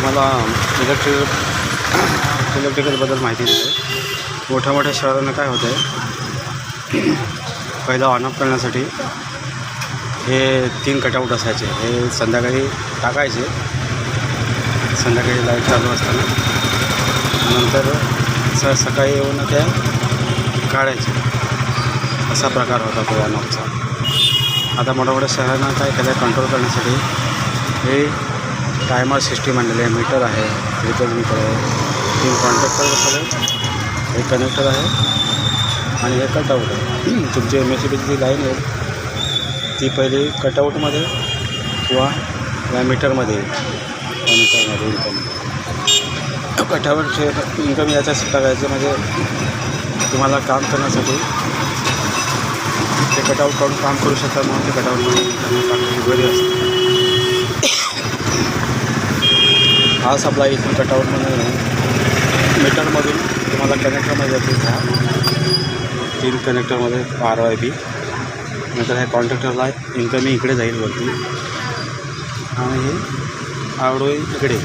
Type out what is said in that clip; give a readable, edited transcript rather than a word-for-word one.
तुम्हाला इलेक्ट्रिकलबद्दल माहिती देतो. मोठ्या शहरांना काय होतं आहे, पहिलं ऑन ऑफ करण्यासाठी हे 3 कटआउट असायचे. हे संध्याकाळी टाकायचे, संध्याकाळी लाईट चालू असताना, नंतर सकाळी येऊन त्या काढायचे. असा प्रकार होता तो ऑन ऑफचा. आता मोठ्या शहरांना काय केलं आहे, कंट्रोल करण्यासाठी हे टायमर सिस्टीम आणलेली आहे. मीटर आहे, प्रीपेड मीटर आहे, 3 कॉन्टॅक्टर बसवले, एक कनेक्टर आहे आणि हे कटआउट आहे. तुमची MSEBची जी लाईन आहे ती पहिली कटआउटमध्ये किंवा या मीटरमध्ये इन्कम कटआउटचे इन्कम याच्यासाठी टाकायचे. म्हणजे तुम्हाला काम करण्यासाठी ते कटआउट काढून काम करू शकता, म्हणून ते कटआउटमध्ये टाकण्याची गरज असते. हा सप्लाय इथून कटआउटमध्ये मीटरमधून तुम्हाला कनेक्टरमध्ये जातील. ह्या 3 कनेक्टरमध्ये RYB, नंतर ह्या कॉन्टॅक्टरला इन्कमिंग इकडे जाईल वरती आणि हे आवडोई इकडे.